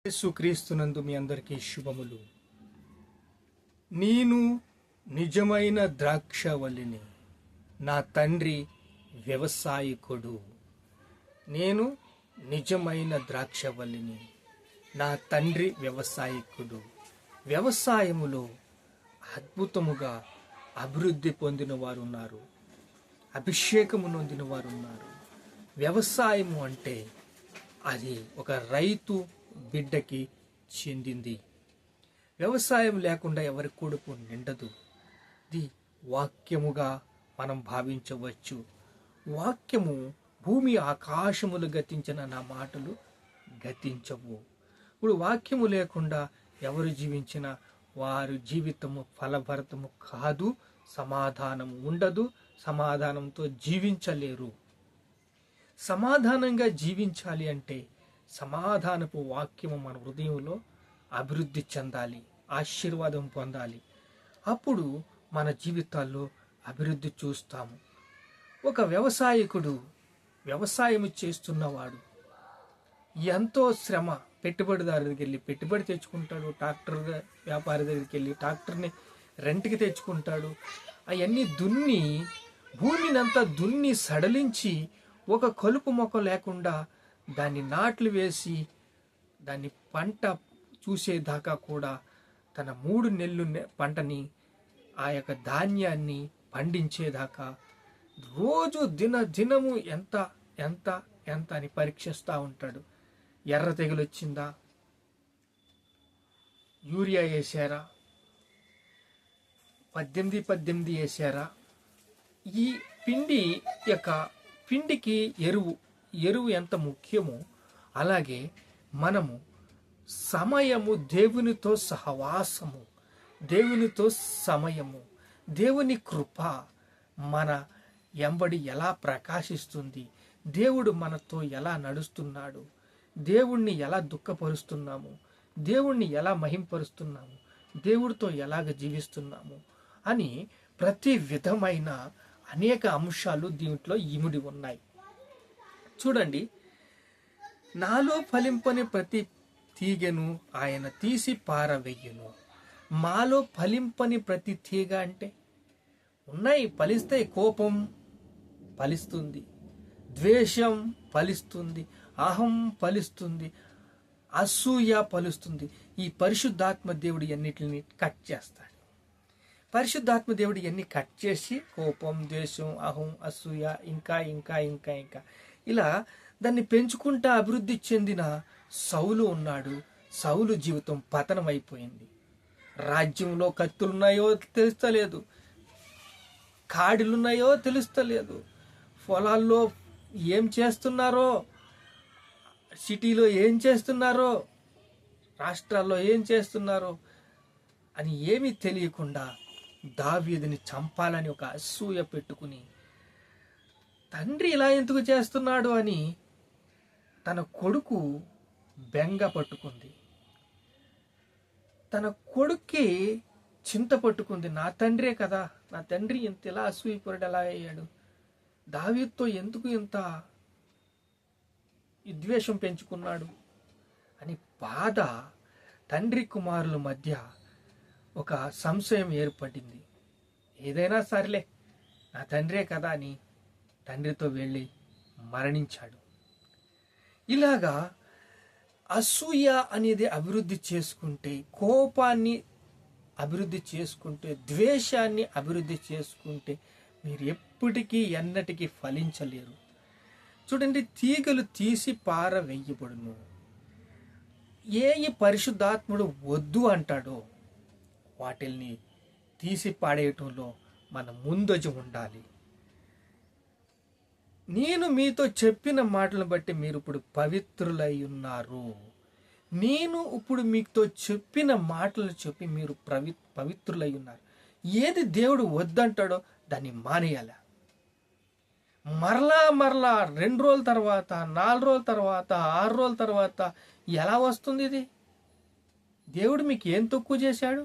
యేసుక్రీస్తునందు మీ అందరికీ శుభములు. నేను నిజమైన ద్రాక్షవల్లిని, నా తండ్రి వ్యవసాయకుడు. నేను నిజమైన ద్రాక్షవల్లిని, నా తండ్రి వ్యవసాయకుడు. వ్యవసాయములో అద్భుతముగా అభివృద్ధి పొందిన వారు ఉన్నారు, అభిషేకము నొందిన వారు ఉన్నారు. వ్యవసాయము అంటే అది ఒక రైతు బిడ్డకి చెందింది. వ్యవసాయం లేకుండా ఎవరి కడుపు నిండదు. ఇది వాక్యముగా మనం భావించవచ్చు. వాక్యము భూమి ఆకాశములు గతించిన నా మాటలు గతించవు. ఇప్పుడు వాక్యము లేకుండా ఎవరు జీవించినా వారి జీవితము ఫలభరితము కాదు, సమాధానం ఉండదు, సమాధానంతో జీవించలేరు. సమాధానంగా జీవించాలి అంటే సమాధానపు వాక్యము మన హృదయంలో అభివృద్ధి చెందాలి, ఆశీర్వాదం పొందాలి. అప్పుడు మన జీవితాల్లో అభివృద్ధి చూస్తాము. ఒక వ్యవసాయకుడు వ్యవసాయం చేస్తున్నవాడు ఎంతో శ్రమ, పెట్టుబడిదారు దగ్గరికి వెళ్ళి పెట్టుబడి తెచ్చుకుంటాడు, ట్రాక్టర్ వ్యాపారి దగ్గరికి వెళ్ళి ట్రాక్టర్ని రెంట్కి తెచ్చుకుంటాడు. అవన్నీ దున్ని భూమినంతా దున్ని సడలించి ఒక కలుపు మొక్క లేకుండా దాన్ని నాట్లు వేసి దాన్ని పంట చూసేదాకా కూడా తన 3 నెలలు పంటని ఆ యొక్క ధాన్యాన్ని పండించేదాకా రోజు దినము ఎంత ఎంత ఎంత అని పరీక్షిస్తూ ఉంటాడు. ఎర్ర తెగులు వచ్చిందా, యూరియా వేసారా, 18 వేసారా, ఈ పిండికి ఎరువు ఎంత ముఖ్యమో అలాగే మనము సమయము, దేవునితో సహవాసము, దేవునితో సమయము, దేవుని కృప మన ఎంబడి ఎలా ప్రకాశిస్తుంది, దేవుడు మనతో ఎలా నడుస్తున్నాడు, దేవుణ్ణి ఎలా దుఃఖపరుస్తున్నాము, దేవుణ్ణి ఎలా మహింపరుస్తున్నాము, దేవుడితో ఎలాగ జీవిస్తున్నాము అని ప్రతి విధమైన అనేక అంశాలు దీంట్లో ఇమిడి ఉన్నాయి. చూడండి, నాలో ఫలింపని ప్రతి తీగను ఆయన తీసి పారవేయును. మాలో ఫలింపని ప్రతి తీగ అంటే ఉన్నాయి, ఫలిస్తాయి. కోపం ఫలిస్తుంది, ద్వేషం ఫలిస్తుంది, అహం ఫలిస్తుంది, అసూయ ఫలిస్తుంది. ఈ పరిశుద్ధాత్మ దేవుడు అన్నిటిని కట్ చేస్తాడు. పరిశుద్ధాత్మ దేవుడు ఇవన్నీ కట్ చేసి కోపం, ద్వేషం, అహం, అసూయ ఇంకా ఇంకా ఇంకా ఇంకా ఇలా దాన్ని పెంచుకుంటా అభివృద్ధి చెందిన సౌలు ఉన్నాడు. సౌలు జీవితం పతనం అయిపోయింది. రాజ్యంలో కత్తులున్నాయో తెలుస్తలేదు, కాడిలున్నాయో తెలుస్తలేదు, పొలాల్లో ఏం చేస్తున్నారో, సిటీలో ఏం చేస్తున్నారో, రాష్ట్రాల్లో ఏం చేస్తున్నారో అని ఏమీ తెలియకుండా దావీదుని చంపాలని ఒక అసూయ పెట్టుకుని తండ్రి ఇలా ఎందుకు చేస్తున్నాడు అని తన కొడుకు బెంగ పట్టుకుంది. తన కొడుక్కి చింత పట్టుకుంది. నా తండ్రే కదా, నా తండ్రి ఇంత ఇలా అసూయపరుడు ఎలా అయ్యాడు, దావీదుతో ఎందుకు ఇంత విద్వేషం పెంచుకున్నాడు అని బాధ తండ్రి కుమారుల మధ్య ఒక సంశయం ఏర్పడింది. ఏదైనా సర్లే, నా తండ్రే కదా అని తండ్రితో వెళ్ళి మరణించాడు. ఇలాగా అసూయ అనేది అభివృద్ధి చేసుకుంటే, కోపాన్ని అభివృద్ధి చేసుకుంటే, ద్వేషాన్ని అభివృద్ధి చేసుకుంటే మీరు ఎప్పటికీ ఎన్నటికీ ఫలించలేరు. చూడండి, తీగలు తీసి పారవేయబడును. ఈ పరిశుద్ధాత్ముడు వద్దు అంటాడో వాటిల్ని తీసి పాడేయటంలో మన ముందొజు ఉండాలి. నేను మీతో చెప్పిన మాటలను బట్టి మీరు ఇప్పుడు పవిత్రులై ఉన్నారు. నేను ఇప్పుడు మీతో చెప్పిన మాటలు చెప్పి మీరు పవిత్రులై ఉన్నారు. ఏది దేవుడు వద్దంటాడో దాన్ని మానేయాల. మరలా 2 రోజుల తర్వాత, 4 రోజుల తర్వాత, 6 రోజుల తర్వాత ఎలా వస్తుంది ఇది? దేవుడు మీకు ఏం తక్కువ చేశాడు?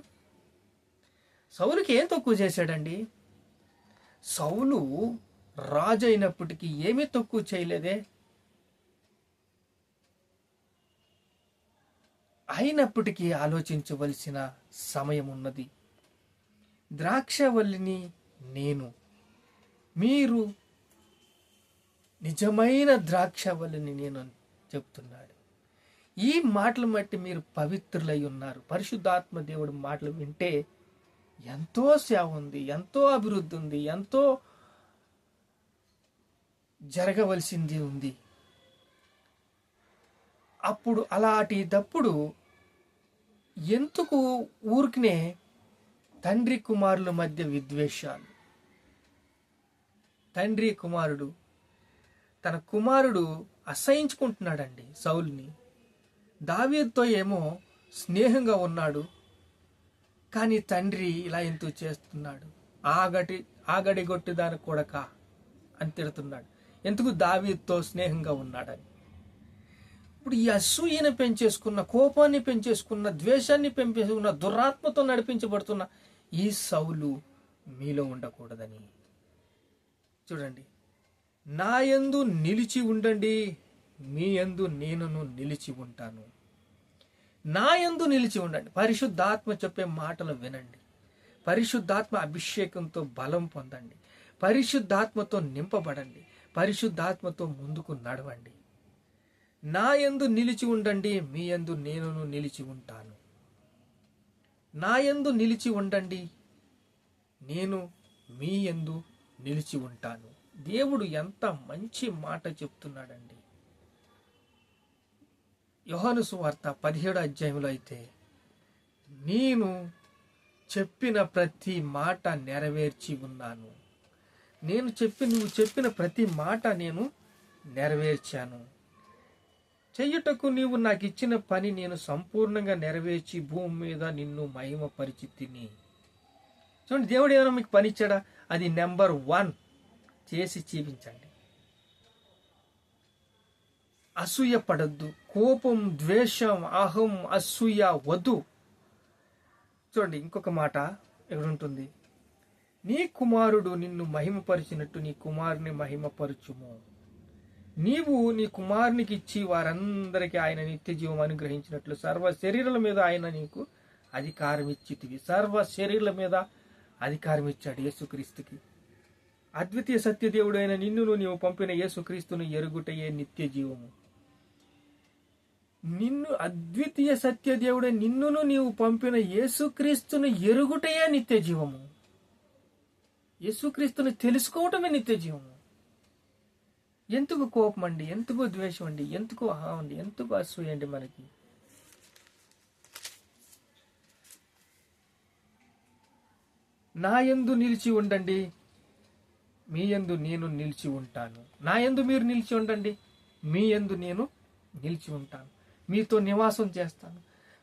సౌలుకి ఏం తక్కువ చేశాడండి? సౌలు రాజు అయినప్పటికీ ఏమీ తక్కువ చేయలేదే. అయినప్పటికీ ఆలోచించవలసిన సమయం ఉన్నది. ద్రాక్షవల్లిని నేను, మీరు నిజమైన ద్రాక్షవల్లిని నేను అని చెప్తున్నాడు. ఈ మాటలు బట్టి మీరు పవిత్రులై ఉన్నారు. పరిశుద్ధాత్మ దేవుడి మాటలు వింటే ఎంతో సేవ ఉంది, ఎంతో అభివృద్ధి ఉంది, ఎంతో జరగవలసింది ఉంది. అప్పుడు అలాంటిదప్పుడు ఎందుకు ఊరికనే తండ్రి కుమారుల మధ్య విద్వేషాలు? తండ్రి కుమారుడు తన కుమారుడు అసహించుకుంటున్నాడండి సౌలుని. దావీదుతో ఏమో స్నేహంగా ఉన్నాడు, కానీ తండ్రి ఇలా ఎందుకు చేస్తున్నాడు? ఆగడి గొట్టి దాని కొడక అని తిడుతున్నాడు. ఎందుకు దావీదుతో స్నేహంగా ఉన్నాడని. ఇప్పుడు ఈ అసూయను పెంచేసుకున్న, కోపాన్ని పెంచేసుకున్న, ద్వేషాన్ని పెంచేసుకున్న, దురాత్మతో నడిపించబడుతున్న ఈ సౌలు మీలో ఉండకూడదని. చూడండి, నా యందు నిలిచి ఉండండి, మీ యందు నేనును నిలిచి ఉంటాను. నా యందు నిలిచి ఉండండి. పరిశుద్ధాత్మ చెప్పే మాటలు వినండి. పరిశుద్ధాత్మ అభిషేకంతో బలం పొందండి. పరిశుద్ధాత్మతో నింపబడండి. పరిశుద్ధాత్మతో ముందుకు నడవండి. నా యందు నిలిచి ఉండండి, మీ యందు నేనును నిలిచి ఉంటాను. నా యందు నిలిచి ఉండండి, నేను మీ యందు నిలిచి ఉంటాను. దేవుడు ఎంత మంచి మాట చెప్తున్నాడండి. యోహాను సువార్త 17వ అధ్యాయంలో అయితే, నేను చెప్పిన ప్రతి మాట నెరవేర్చి ఉన్నాను. నువ్వు చెప్పిన ప్రతి మాట నేను నెరవేర్చాను. చెయ్యుటకు నీవు నాకు ఇచ్చిన పని నేను సంపూర్ణంగా నెరవేర్చి భూమి మీద నిన్ను మహిమపరిచి తిని. చూడండి, దేవుడు ఏమైనా మీకు పని ఇచ్చాడా? అది నెంబర్ 1 చేసి చూపించండి. అసూయ పడద్దు. కోపం, ద్వేషం, అహం, అసూయ వద్దు. చూడండి, ఇంకొక మాట ఇక్కడ ఉంటుంది, నీ కుమారుడు నిన్ను మహిమపరిచినట్టు నీ కుమారుని మహిమపరచుము. నీవు నీ కుమారునికి ఇచ్చి వారందరికీ ఆయన నిత్య జీవం అనుగ్రహించినట్లు సర్వ శరీరాల మీద ఆయన నీకు అధికారం ఇచ్చితివి. సర్వ శరీరాల మీద అధికారం ఇచ్చాడు యేసుక్రీస్తుకి. అద్వితీయ సత్యదేవుడు అయిన నిన్నును నీవు పంపిన యేసుక్రీస్తును ఎరుగుటయే నిత్య జీవము. అద్వితీయ సత్యదేవుడే నిన్నును నీవు పంపిన యేసుక్రీస్తును ఎరుగుటయే నిత్య జీవము. యేసుక్రీస్తుని తెలుసుకోవటమే నిత్య జీవము. ఎందుకు కోపం అండి? ఎందుకు ద్వేషం అండి? ఎందుకు అహం అండి? ఎందుకు అసూయ అండి? మనకి నా యందు నిలిచి ఉండండి, మీ యందు నేను నిలిచి ఉంటాను. నా యందు మీరు నిలిచి ఉండండి, మీ యందు నేను నిలిచి ఉంటాను. మీతో నివాసం చేస్తాను,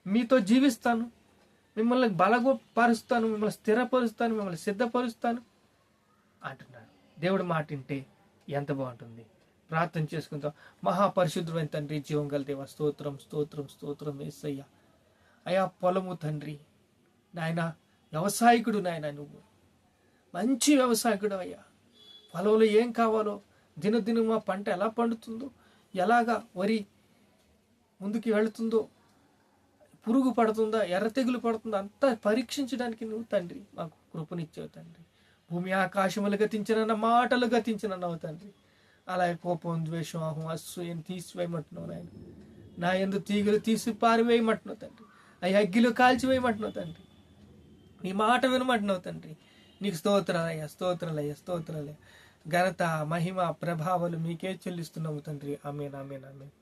మీతో జీవిస్తాను, మిమ్మల్ని బలపరుస్తాను, మిమ్మల్ని స్థిరపరుస్తాను, మిమ్మల్ని సిద్ధపరుస్తాను అంటున్నాడు. దేవుడు మాట వింటే ఎంత బాగుంటుంది. ప్రార్థన చేసుకుంటాం. మహాపరిశుద్ధమైన తండ్రి, జీవం గల దేవ, స్తోత్రం స్తోత్రం స్తోత్రం యేసయ్య. అయా పొలము తండ్రి, నాయన వ్యవసాయకుడు, నాయన నువ్వు మంచి వ్యవసాయకుడు అయ్యా. పొలంలో ఏం కావాలో, దినదినం ఆ పంట ఎలా పండుతుందో, ఎలాగా వరి ముందుకు వెళుతుందో, పురుగు పడుతుందా, ఎర్ర తెగులు పడుతుందా, అంతా పరీక్షించడానికి నువ్వు తండ్రి మాకు కృపనిచ్చావు తండ్రి. భూమి ఆకాశములు గతించిన మాటలు గతించినన్నావు తండ్రి. అలాగే కోపం, ద్వేషం, అహం, అసూయను తీసివేయమంటున్నావు నాయన. నా యందు తీగలు తీసి పారివేయమంటున్నావు తండ్రి. అవి అగ్గిలో కాల్చివేయమంటున్నావు తండ్రి. నీ మాట వినమంటున్నావు తండ్రి. నీకు స్తోత్రాలయ్యా, స్తోత్రాలయ్యా, స్తోత్రాలయ్యా. ఘనత, మహిమ, ప్రభావాలు మీకే చెల్లిస్తున్నాము తండ్రి. ఆమేన్, ఆమేన్, ఆమేన్.